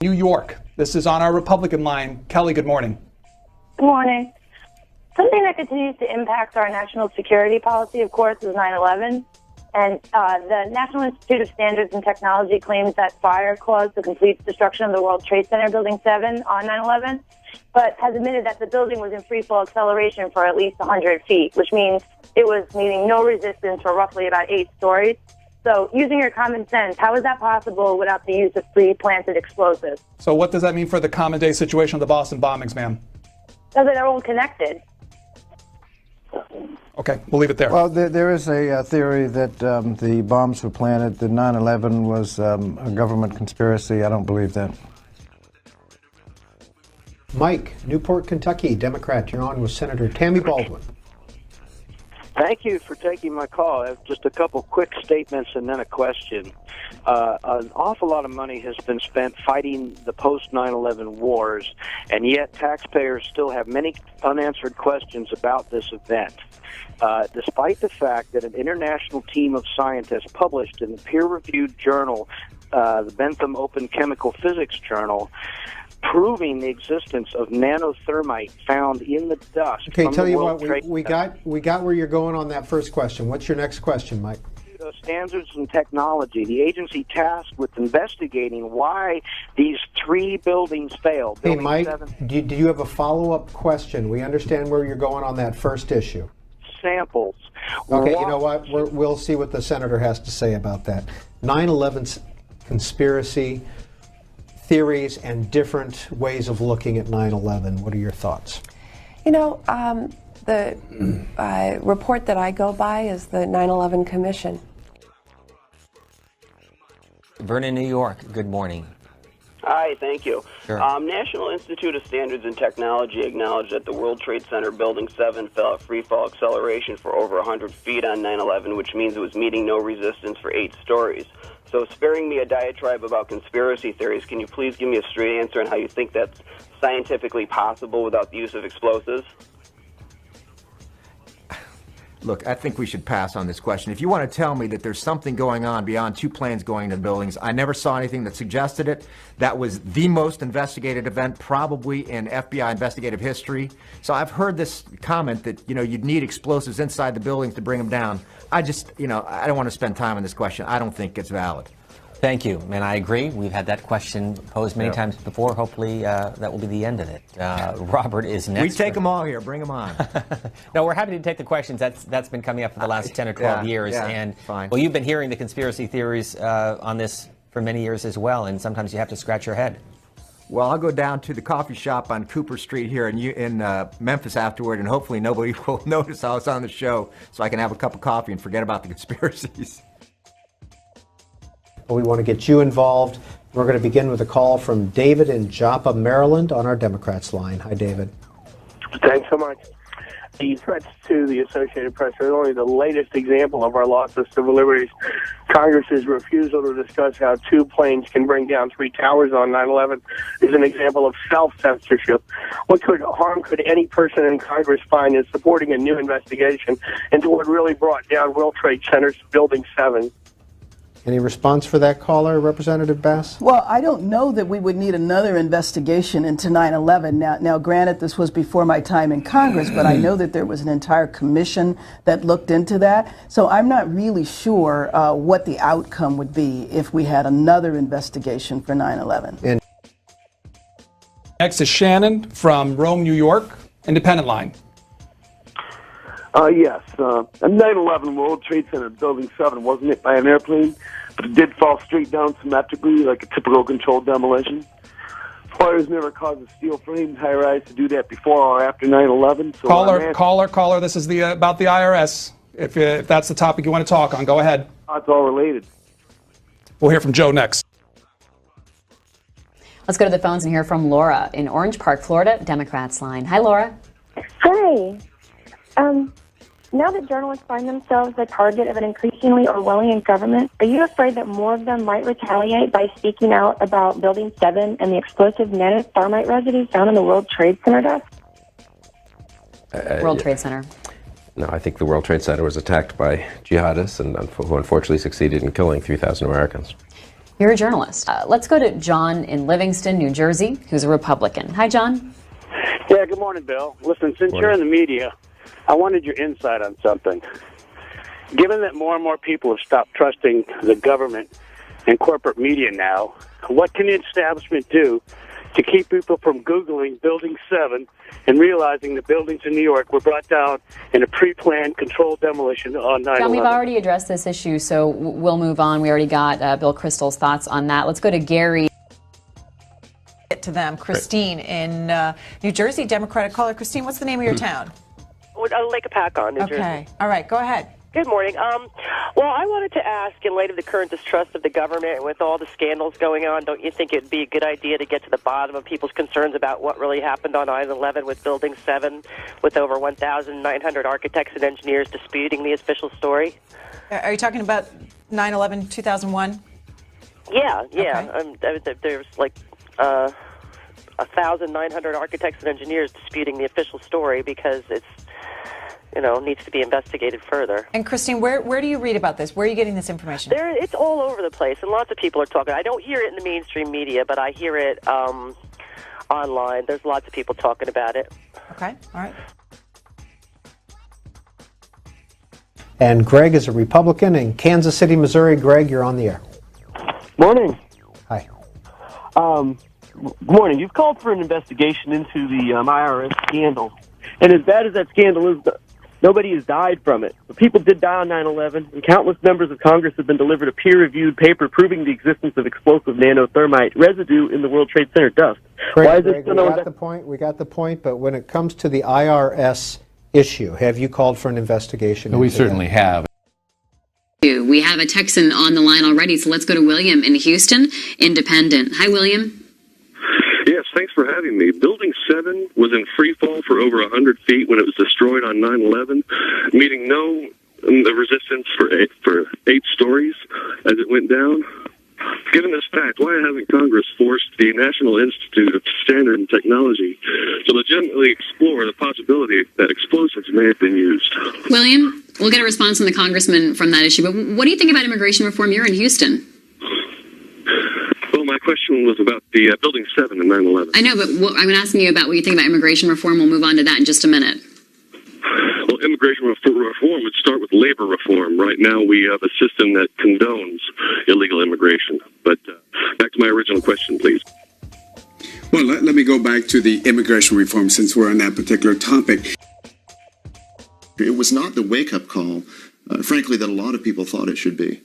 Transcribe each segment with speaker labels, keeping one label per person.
Speaker 1: New York. This is on our Republican line. Kelly, good morning.
Speaker 2: Good morning. Something that continues to impact our national security policy, of course, is 9/11. And the National Institute of Standards and Technology claims that fire caused the complete destruction of the World Trade Center Building 7 on 9/11, but has admitted that the building was in free-fall acceleration for at least 100 feet, which means it was meeting no resistance for roughly about 8 stories. So using your common sense, how is that possible without the use of pre-planted explosives?
Speaker 1: So what does that mean for the common day situation of the Boston bombings, ma'am?
Speaker 2: So they're all connected.
Speaker 1: Okay, we'll leave it there.
Speaker 3: Well, there is a theory that the bombs were planted, that 9/11 was a government conspiracy. I don't believe that.
Speaker 4: Mike, Newport, Kentucky, Democrat. You're on with Senator Tammy Baldwin.
Speaker 5: Thank you for taking my call. I have just a couple quick statements and then a question. An awful lot of money has been spent fighting the post-9/11 wars, and yet taxpayers still have many unanswered questions about this event. Despite the fact that an international team of scientists published in the peer-reviewed journal, the Bentham Open Chemical Physics Journal, proving the existence of nanothermite found in the dust.
Speaker 4: Okay,
Speaker 5: from
Speaker 4: tell
Speaker 5: the
Speaker 4: you
Speaker 5: World
Speaker 4: what,
Speaker 5: Trade
Speaker 4: we got where you're going on that first question. What's your next question, Mike?
Speaker 5: Standards and Technology, the agency tasked with investigating why these 3 buildings failed.
Speaker 4: Hey, Mike, do you have a follow-up question? We understand where you're going on that first issue.
Speaker 5: Samples.
Speaker 4: Okay, you know what? We'll see what the senator has to say about that. 9/11 conspiracy theories and different ways of looking at 9/11. What are your thoughts?
Speaker 6: You know, the report that I go by is the 9/11 Commission.
Speaker 7: Vernon, New York. Good morning.
Speaker 8: Hi, thank you.
Speaker 7: Sure.
Speaker 8: National Institute of Standards and Technology acknowledged that the World Trade Center Building 7 fell at free-fall acceleration for over 100 feet on 9/11, which means it was meeting no resistance for 8 stories. So sparing me a diatribe about conspiracy theories, can you please give me a straight answer on how you think that's scientifically possible without the use of explosives?
Speaker 7: Look, I think we should pass on this question. If you want to tell me that there's something going on beyond 2 planes going into buildings, I never saw anything that suggested it. That was the most investigated event probably in FBI investigative history. So I've heard this comment that, you'd need explosives inside the buildings to bring them down. I just, I don't want to spend time on this question. I don't think it's valid.
Speaker 9: Thank you, and I agree. We've had that question posed many times before. Hopefully that will be the end of it. Robert is next.
Speaker 7: We take them all here. Bring them on.
Speaker 9: No, we're happy to take the questions. That's been coming up for the last 10 or 12 years. And
Speaker 7: fine.
Speaker 9: Well, you've been hearing the conspiracy theories on this for many years as well, and sometimes you have to scratch your head.
Speaker 7: Well, I'll go down to the coffee shop on Cooper Street here in Memphis afterward, and hopefully nobody will notice I was on the show, so I can have a cup of coffee and forget about the conspiracies.
Speaker 4: We want to get you involved. We're going to begin with a call from David in Joppa, Maryland, on our Democrats line. Hi, David.
Speaker 10: Thanks so much. The threats to the Associated Press are only the latest example of our loss of civil liberties. Congress's refusal to discuss how 2 planes can bring down 3 towers on 9/11 is an example of self-censorship. What harm could any person in Congress find in supporting a new investigation into what really brought down World Trade Center's Building 7?
Speaker 4: Any response for that caller, Representative Bass?
Speaker 11: Well, I don't know that we would need another investigation into 9/11. Now, granted, this was before my time in Congress, but I know that there was an entire commission that looked into that. So I'm not really sure what the outcome would be if we had another investigation for 9/11.
Speaker 1: Next is Shannon from Rome, New York, Independent Line.
Speaker 12: Yes. 9/11 World Trade Center Building 7 wasn't hit by an airplane, but it did fall straight down symmetrically like a typical controlled demolition. Fires never caused a steel-framed high-rise to do that before or after 9/11. So
Speaker 1: caller, this is about the IRS. If that's the topic you want to talk on, go ahead.
Speaker 12: It's all related.
Speaker 1: We'll hear from Joe next.
Speaker 13: Let's go to the phones and hear from Laura in Orange Park, Florida, Democrats line. Hi, Laura.
Speaker 2: Hi. Now that journalists find themselves the target of an increasingly Orwellian government, are you afraid that more of them might retaliate by speaking out about Building 7 and the explosive nanothermite residue found in the World Trade Center dust?
Speaker 13: World Trade Center.
Speaker 14: No, I think the World Trade Center was attacked by jihadists and who unfortunately succeeded in killing 3,000 Americans.
Speaker 13: You're a journalist. Let's go to John in Livingston, New Jersey, who's a Republican. Hi, John.
Speaker 15: Yeah, good morning, Bill. Listen, since you're in the media, I wanted your insight on something. Given that more and more people have stopped trusting the government and corporate media now, what can the establishment do to keep people from Googling Building 7 and realizing the buildings in New York were brought down in a pre-planned, controlled demolition on 9/11?
Speaker 13: John, we've already addressed this issue, so we'll move on. We already got Bill Kristol's thoughts on that. Let's go to Gary.
Speaker 16: To them. Christine in New Jersey, Democratic caller. Christine, what's the name of your town?
Speaker 17: Lake Apacon, New Jersey.
Speaker 16: Okay. All right, go ahead.
Speaker 17: Good morning. Well, I wanted to ask, in light of the current distrust of the government and with all the scandals going on, don't you think it would be a good idea to get to the bottom of people's concerns about what really happened on 9/11 with Building 7, with over 1,900 architects and engineers disputing the official story?
Speaker 16: Are you talking about 9/11, 2001?
Speaker 17: Yeah. There's like 1,900 architects and engineers disputing the official story because it's, needs to be investigated further.
Speaker 16: And Christine, where do you read about this? Where are you getting this information?
Speaker 17: It's all over the place, and lots of people are talking. I don't hear it in the mainstream media, but I hear it online. There's lots of people talking about it.
Speaker 16: Okay, all right.
Speaker 4: And Greg is a Republican in Kansas City, Missouri. Greg, you're on the air.
Speaker 18: Morning.
Speaker 4: Hi.
Speaker 18: Good morning. You've called for an investigation into the IRS scandal. And as bad as that scandal is, nobody has died from it. But people did die on 9/11, and countless members of Congress have been delivered a peer-reviewed paper proving the existence of explosive nanothermite residue in the World Trade Center dust. Why is
Speaker 4: Greg,
Speaker 18: this
Speaker 4: we got the point, but when it comes to the IRS issue, have you called for an investigation?
Speaker 19: We certainly have.
Speaker 13: We have a Texan on the line already, so let's go to William in Houston, Independent. Hi, William.
Speaker 20: Yes, thanks for having me. Building 7 was in free fall for over 100 feet when it was destroyed on 9/11, meeting no resistance for 8 stories as it went down. Given this fact, why hasn't Congress forced the National Institute of Standards and Technology to legitimately explore the possibility that explosives may have been used?
Speaker 13: William, we'll get a response from the congressman from that issue, but what do you think about immigration reform? You're in Houston.
Speaker 20: Well, my question was about the Building 7 and 9/11.
Speaker 13: I know, but I'm asking you about what you think about immigration reform. We'll move on to that in just a minute.
Speaker 20: Well, immigration reform would start with labor reform. Right now, we have a system that condones illegal immigration. But back to my original question, please.
Speaker 21: Well, let me go back to the immigration reform since we're on that particular topic.
Speaker 22: It was not the wake-up call, frankly, that a lot of people thought it should be.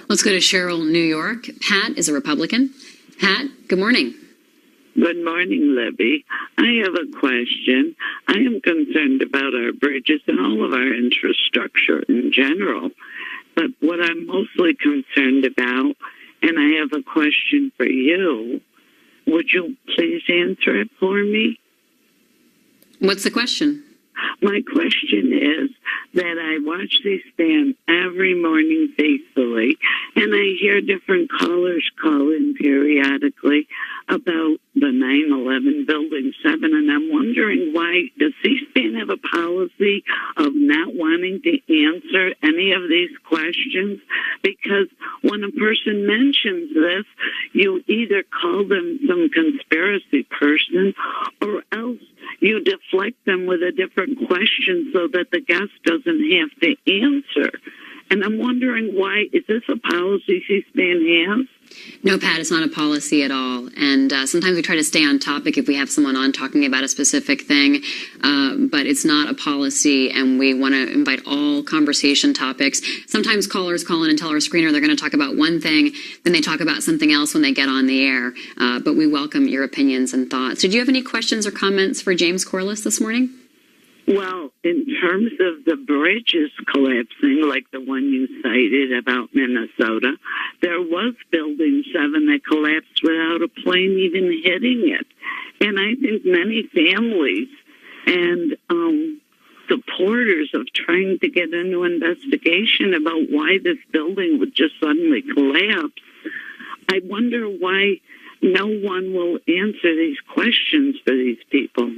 Speaker 13: Let's go to Cheryl, New York. Pat is a Republican. Pat, good morning.
Speaker 23: Good morning, Libby. I have a question. I am concerned about our bridges and all of our infrastructure in general. But what I'm mostly concerned about, and I have a question for you, would you please answer it for me?
Speaker 13: What's the question?
Speaker 23: My question is that I watch C-SPAN every morning faithfully, and I hear different callers call in periodically about the 9/11 Building 7, and I'm wondering why does C-SPAN have a policy of not wanting to answer any of these questions? Because when a person mentions this, you either call them some conspiracy person or else you deflect them with a different question so that the guest doesn't have to answer. And I'm wondering why, is this a policy C-SPAN has?
Speaker 13: No, Pat, it's not a policy at all. And sometimes we try to stay on topic if we have someone on talking about a specific thing, but it's not a policy, and we want to invite all conversation topics. Sometimes callers call in and tell our screener they're going to talk about one thing, then they talk about something else when they get on the air. But we welcome your opinions and thoughts. Did you have any questions or comments for James Corliss this morning?
Speaker 23: Well, in terms of the bridges collapsing, like the one you cited about Minnesota, there was Building 7 that collapsed without a plane even hitting it. And I think many families and supporters of trying to get into investigation about why this building would just suddenly collapse, I wonder why no one will answer these questions for these people.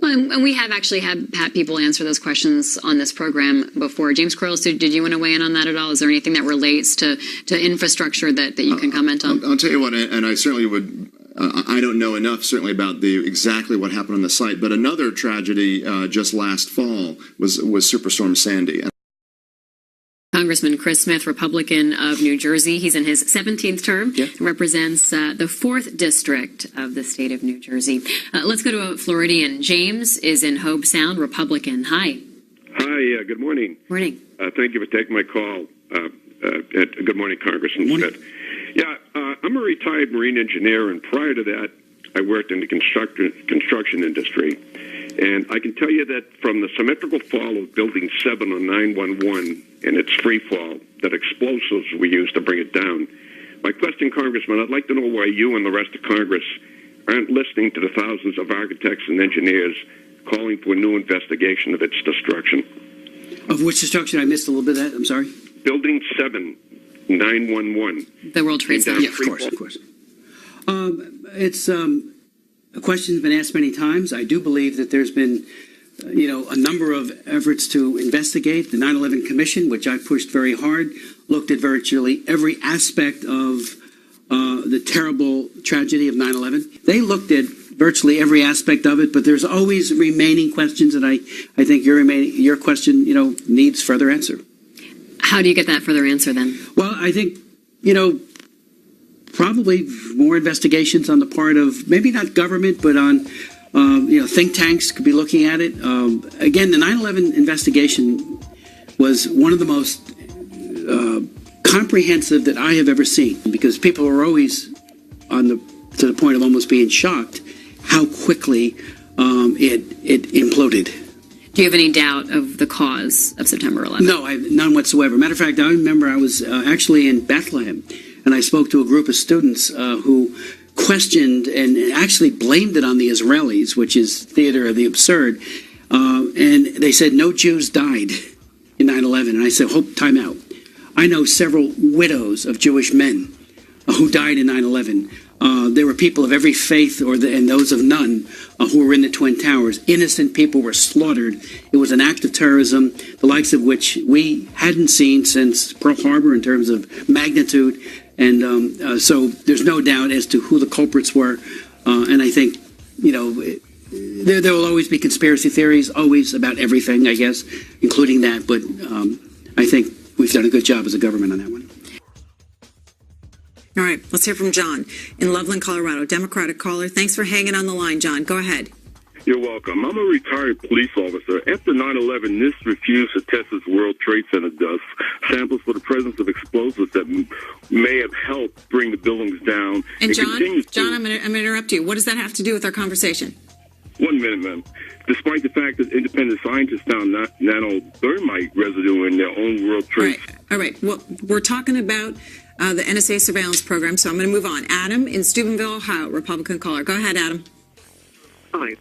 Speaker 13: Well, and we have actually had people answer those questions on this program before. James Corliss, did you want to weigh in on that at all? Is there anything that relates to infrastructure that you can comment on?
Speaker 22: I'll tell you what, and I certainly would. I don't know enough, certainly, about exactly what happened on the site. But another tragedy just last fall was Superstorm Sandy.
Speaker 13: Congressman Chris Smith, Republican of New Jersey. He's in his 17th term. Yeah. Represents the 4th District of the state of New Jersey. Let's go to a Floridian. James is in Hobe Sound, Republican. Hi.
Speaker 3: Hi, good morning.
Speaker 13: Morning.
Speaker 3: Thank you for taking my call. Good morning, Congressman Smith. Yeah, I'm a retired Marine engineer, and prior to that, I worked in the construction industry. And I can tell you that from the symmetrical fall of Building 7 on 911 and its free fall, that explosives were used to bring it down. My question, Congressman, I'd like to know why you and the rest of Congress aren't listening to the thousands of architects and engineers calling for a new investigation of its destruction.
Speaker 5: Of which destruction? I missed a little bit of that. I'm sorry.
Speaker 3: Building 7, 911.
Speaker 13: The World Trade Center.
Speaker 5: Yeah, of course. It's a question has been asked many times. I do believe that there's been, a number of efforts to investigate. The 9/11 Commission, which I pushed very hard, looked at virtually every aspect of the terrible tragedy of 9/11. They looked at virtually every aspect of it, but there's always remaining questions, and I think your question, needs further answer.
Speaker 13: How do you get that further answer then?
Speaker 5: Well, I think, probably more investigations on the part of maybe not government, but on think tanks could be looking at it. Again, the 9/11 investigation was one of the most comprehensive that I have ever seen, because people are always to the point of almost being shocked how quickly it imploded.
Speaker 13: Do you have any doubt of the cause of September 11th?
Speaker 5: No, none whatsoever. Matter of fact, I remember I was actually in Bethlehem, and I spoke to a group of students who questioned and actually blamed it on the Israelis, which is theater of the absurd. And they said no Jews died in 9/11. And I said, time out. I know several widows of Jewish men who died in 9/11. There were people of every faith and those of none who were in the Twin Towers. Innocent people were slaughtered. It was an act of terrorism, the likes of which we hadn't seen since Pearl Harbor in terms of magnitude. And so there's no doubt as to who the culprits were. And I think, there will always be conspiracy theories, always about everything, I guess, including that. But I think we've done a good job as a government on that one.
Speaker 16: All right, let's hear from John in Loveland, Colorado. Democratic caller. Thanks for hanging on the line, John. Go ahead.
Speaker 20: You're welcome. I'm a retired police officer. After 9/11, NIST refused to test its World Trade Center dust samples for the presence of explosives that may have helped bring the buildings down.
Speaker 16: And John, I'm going to interrupt you. What does that have to do with our conversation?
Speaker 20: 1 minute, ma'am. Despite the fact that independent scientists found nanothermite residue in their own World Trade.
Speaker 16: All right. Well, we're talking about the NSA surveillance program, so I'm going to move on. Adam in Steubenville, Ohio, Republican caller. Go ahead, Adam.
Speaker 19: Hi.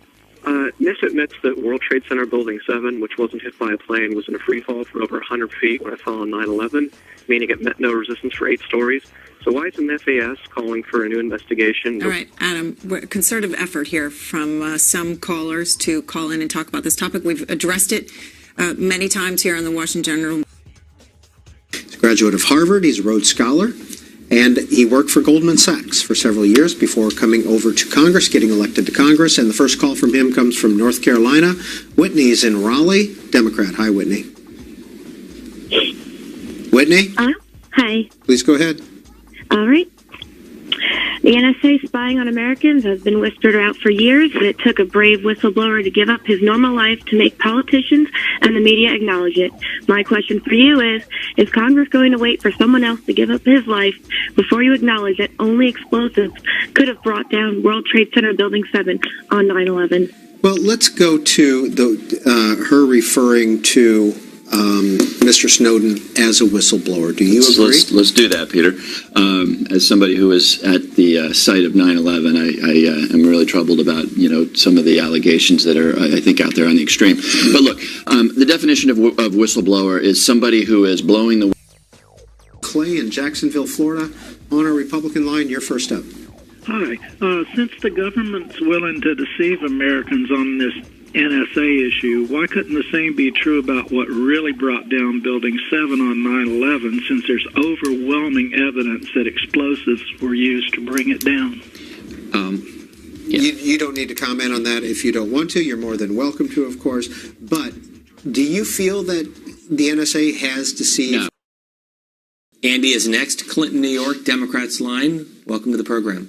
Speaker 19: NIST admits that World Trade Center Building 7, which wasn't hit by a plane, was in a free fall for over 100 feet when it fell on 9/11, meaning it met no resistance for 8 stories. So why isn't FAS calling for a new investigation?
Speaker 16: All right, Adam, concerted effort here from some callers to call in and talk about this topic. We've addressed it many times here on the Washington Journal.
Speaker 4: He's a graduate of Harvard. He's a Rhodes Scholar. And he worked for Goldman Sachs for several years before coming over to Congress, getting elected to Congress. And the first call from him comes from North Carolina. Whitney's in Raleigh, Democrat. Hi, Whitney. Whitney?
Speaker 24: Hi.
Speaker 4: Please go ahead.
Speaker 24: All right. The NSA spying on Americans has been whispered out for years, and it took a brave whistleblower to give up his normal life to make politicians and the media acknowledge it. My question for you is Congress going to wait for someone else to give up his life before you acknowledge that only explosives could have brought down World Trade Center Building 7 on 9/11?
Speaker 4: Well, let's go to her referring to Mr. Snowden as a whistleblower. Do you agree?
Speaker 25: Let's do that, Peter. As somebody who was at the site of 9/11, I am really troubled about some of the allegations that are I think out there on the extreme. But look, the definition of whistleblower is somebody who is blowing the.
Speaker 4: Clay in Jacksonville, Florida, on a Republican line. You're first up.
Speaker 26: Hi. Since the government's willing to deceive Americans on this
Speaker 6: NSA issue, why couldn't the same be true about what really brought down Building 7 on 9/11, since there's overwhelming evidence that explosives were used to bring it down?
Speaker 4: You don't need to comment on that if you don't want to. You're more than welcome to, of course. But do you feel that the NSA has deceived?
Speaker 7: No. Andy is next. Clinton, New York, Democrats line. Welcome to the program.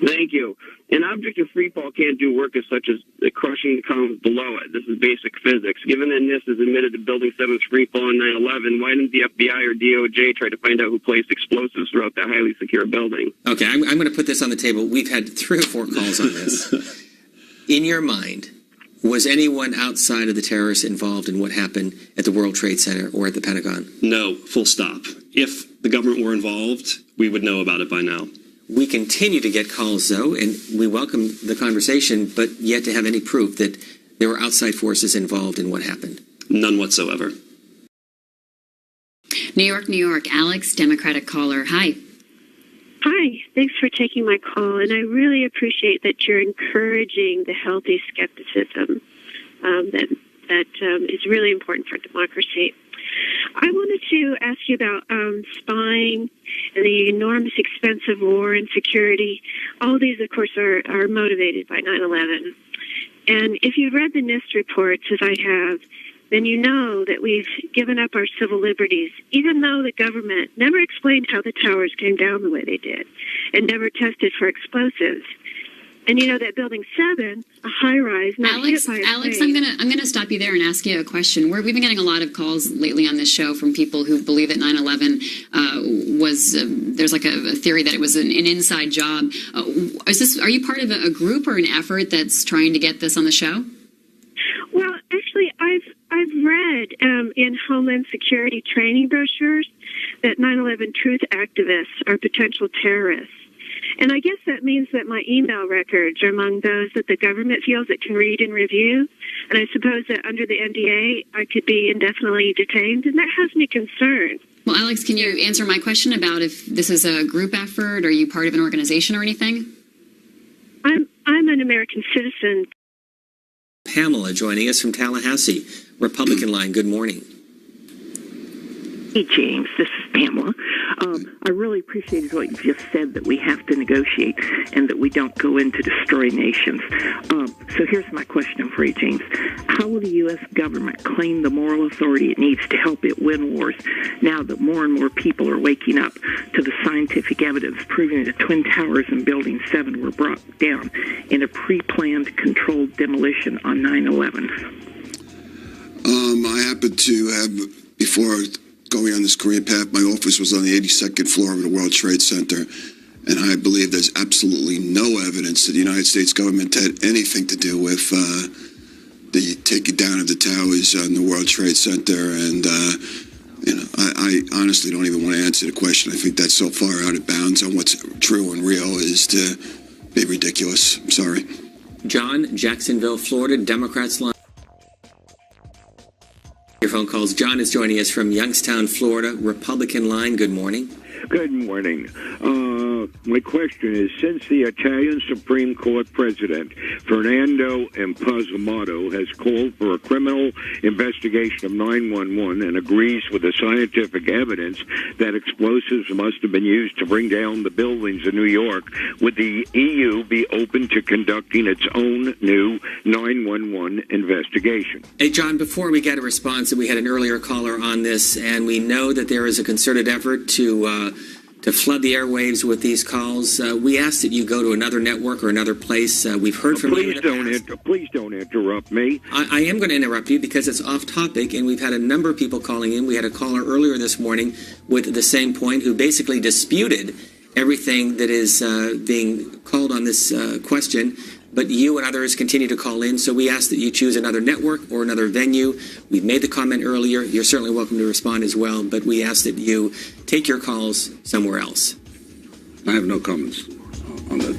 Speaker 18: Thank you. An object of free fall can't do work as such as crushing the columns below it. This is basic physics. Given that NIST has admitted to Building 7's free fall on 9/11, why didn't the FBI or DOJ try to find out who placed explosives throughout that highly secure building?
Speaker 7: Okay, I'm going to put this on the table. We've had 3 or 4 calls on this. In your mind, was anyone outside of the terrorists involved in what happened at the World Trade Center or at the Pentagon?
Speaker 8: No, full stop. If the government were involved, we would know about it by now.
Speaker 7: We continue to get calls, though, and we welcome the conversation, but yet to have any proof that there were outside forces involved in what happened.
Speaker 8: None whatsoever.
Speaker 13: New York. Alex, Democratic caller. Hi.
Speaker 24: Hi, thanks for taking my call, and I really appreciate that you're encouraging the healthy skepticism that is really important for democracy. I wanted to ask you about spying and the enormous expense of war and security. All these, of course, are motivated by 9/11. And if you've read the NIST reports, as I have, then you know that we've given up our civil liberties, even though the government never explained how the towers came down the way they did and never tested for explosives. And you know that Building 7, a high-rise, not hit by a
Speaker 13: Alex,
Speaker 24: plane.
Speaker 13: I'm gonna stop you there and ask you a question. We've been getting a lot of calls lately on this show from people who believe that 9/11 was there's like a theory that it was an inside job. Are you part of a group or an effort that's trying to get this on the show?
Speaker 24: Well, actually, I've read in Homeland Security training brochures that 9/11 truth activists are potential terrorists. And I guess that means that my email records are among those that the government feels it can read and review. And I suppose that under the NDA, I could be indefinitely detained, and that has me concerned.
Speaker 13: Well, Alex, can you answer my question about if this is a group effort? Are you part of an organization or anything?
Speaker 24: I'm an American citizen.
Speaker 7: Pamela joining us from Tallahassee, Republican line. Good morning.
Speaker 9: Hey, James, this is Pamela. I really appreciated what you just said, that we have to negotiate and that we don't go in to destroy nations. So here's my question for you, James. How will the U.S. government claim the moral authority it needs to help it win wars now that more and more people are waking up to the scientific evidence proving that Twin Towers and Building 7 were brought down in a pre-planned, controlled demolition on 9/11?
Speaker 10: I happened to have, before going on this career path, my office was on the 82nd floor of the World Trade Center, and I believe there's absolutely no evidence that the United States government had anything to do with the taking down of the towers on the World Trade Center. And I honestly don't even want to answer the question. I think that's so far out of bounds on what's true and real is to be ridiculous. I'm sorry.
Speaker 7: John, Jacksonville, Florida, Democrats line. Your phone calls. John is joining us from Youngstown, Florida, Republican line. Good morning.
Speaker 26: Good morning. My question is, since the Italian Supreme Court President, Fernando Impazzamato, has called for a criminal investigation of 9/11 and agrees with the scientific evidence that explosives must have been used to bring down the buildings in New York, would the EU be open to conducting its own new 9/11 investigation?
Speaker 7: Hey, John, before we get a response, we had an earlier caller on this, and we know that there is a concerted effort to flood the airwaves with these calls. We ask that you go to another network or another place. We've heard from you.
Speaker 26: Please don't interrupt me.
Speaker 7: I am going to interrupt you because it's off topic, and we've had a number of people calling in. We had a caller earlier this morning with the same point who basically disputed everything that is being called on this question. But you and others continue to call in, so we ask that you choose another network or another venue. We've made the comment earlier. You're certainly welcome to respond as well, but we ask that you take your calls somewhere else.
Speaker 26: I have no comments on that.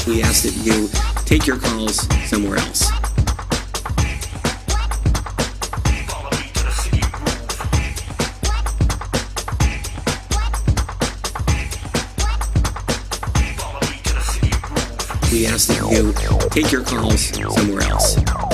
Speaker 7: We ask that you take your calls somewhere else. we ask that you take your calls somewhere else.